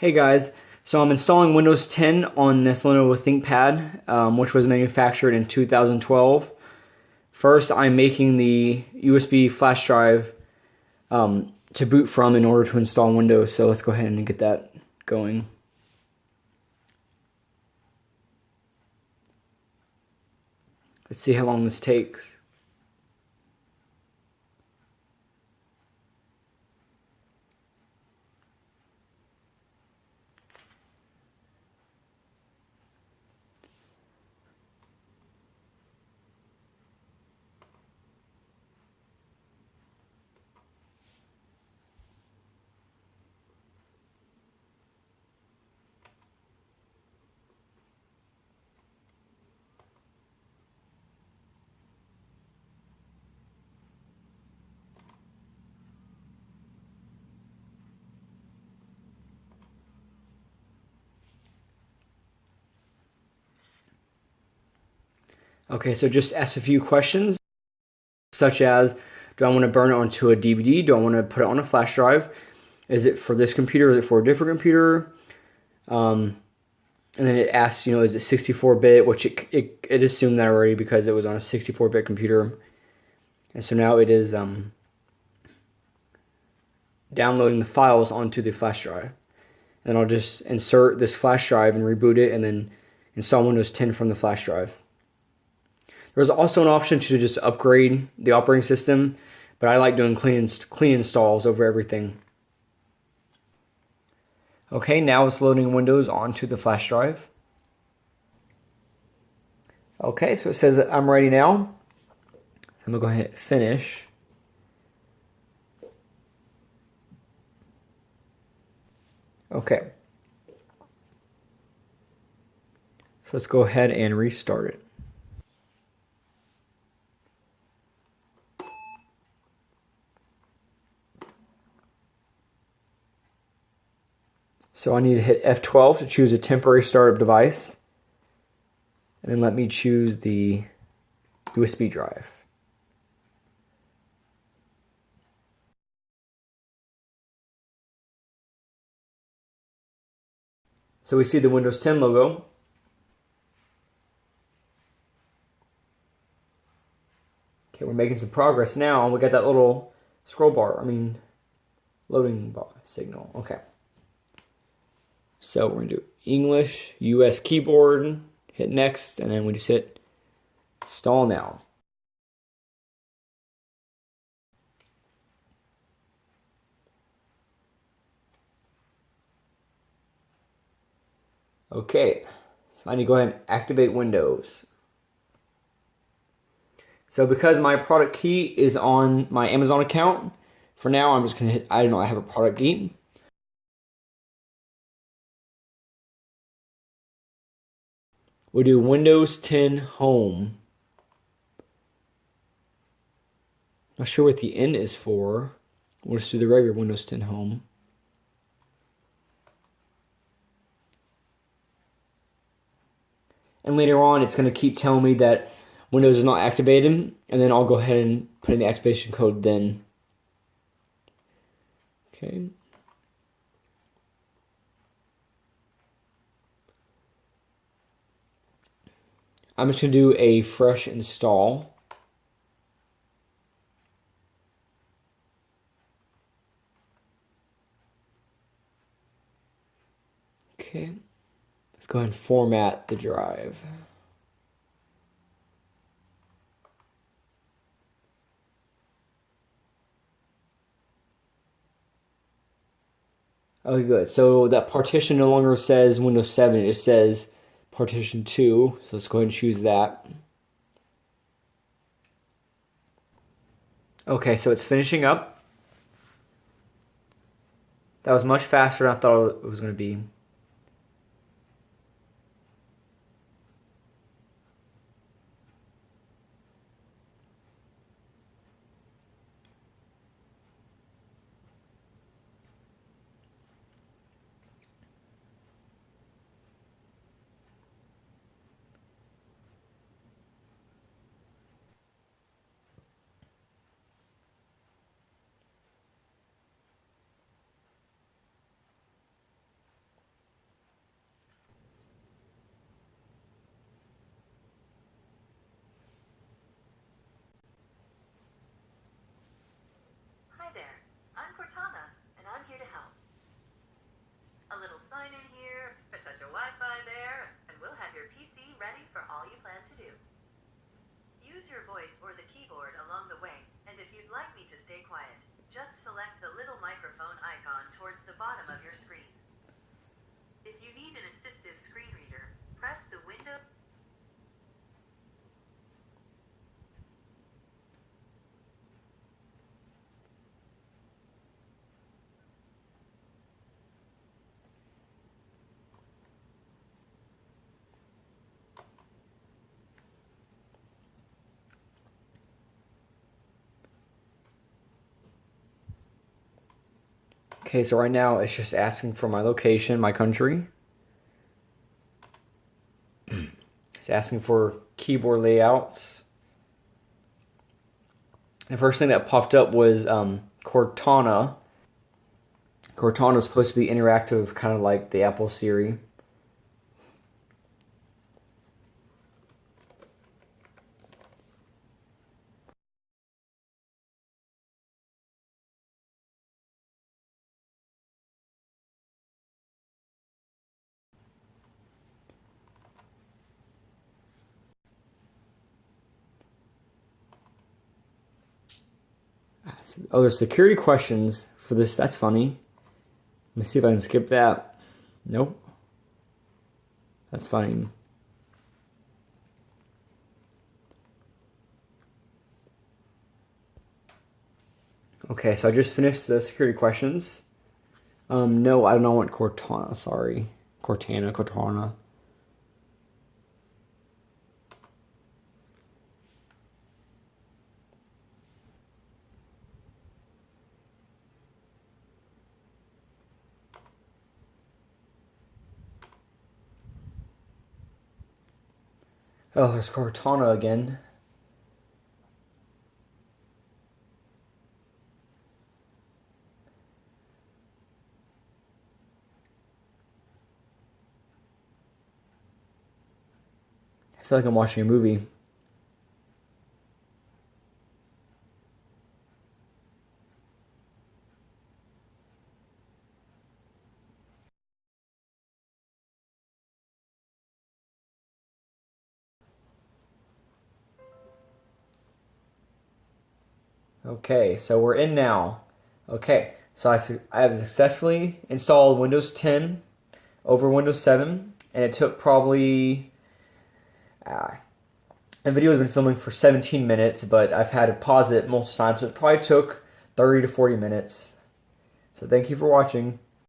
Hey guys, so I'm installing Windows 10 on this Lenovo ThinkPad, which was manufactured in 2012. First, I'm making the USB flash drive to boot from in order to install Windows, so let's go ahead and get that going. Let's see how long this takes. Okay, so just ask a few questions, such as, do I want to burn it onto a DVD? Do I want to put it on a flash drive? Is it for this computer? Is it for a different computer? And then it asks, is it 64-bit, which it assumed that already because it was on a 64-bit computer. And so now it is downloading the files onto the flash drive. And I'll just insert this flash drive and reboot it and then install Windows 10 from the flash drive. There's also an option to just upgrade the operating system, but I like doing clean installs over everything. Okay, now it's loading Windows onto the flash drive. Okay, so it says that I'm ready now. I'm going to go ahead and hit finish. Okay. So let's go ahead and restart it. So I need to hit F12 to choose a temporary startup device. And then let me choose the USB drive. So we see the Windows 10 logo. Okay, we're making some progress now. We got that little scroll bar, loading bar signal. Okay. So we're going to do English, US keyboard, hit next, and then we just hit install now. Okay, so I need to go ahead and activate Windows. So because my product key is on my Amazon account, for now I'm just going to hit I do not have a product key. We'll do Windows 10 Home. Not sure what the N is for. We'll just do the regular Windows 10 Home. And later on, it's going to keep telling me that Windows is not activated, and then I'll go ahead and put in the activation code then. Okay. I'm just going to do a fresh install. Okay. Let's go ahead and format the drive. Okay, good. So that partition no longer says Windows 7, it just says partition 2. So let's go ahead and choose that. Okay, so it's finishing up. That was much faster than I thought it was going to be. your voice or the keyboard along the way, and if you'd like me to stay quiet, just select the little microphone icon towards the bottom of your screen. If you need an assistive screen reader, press the window. Okay, so right now it's just asking for my location, my country. It's asking for keyboard layouts. The first thing that popped up was Cortana. Cortana is supposed to be interactive, kind of like the Apple Siri. Oh, there's security questions for this. That's funny. Let me see if I can skip that. Nope. That's funny. Okay, so I just finished the security questions. No, I don't want Cortana. Sorry. Cortana. Oh, there's Cortana again. I feel like I'm watching a movie. Okay, so we're in now. Okay, so I have successfully installed Windows 10 over Windows 7, and it took probably the video has been filming for 17 minutes, but I've had to pause it multiple times, so it probably took 30 to 40 minutes. So thank you for watching.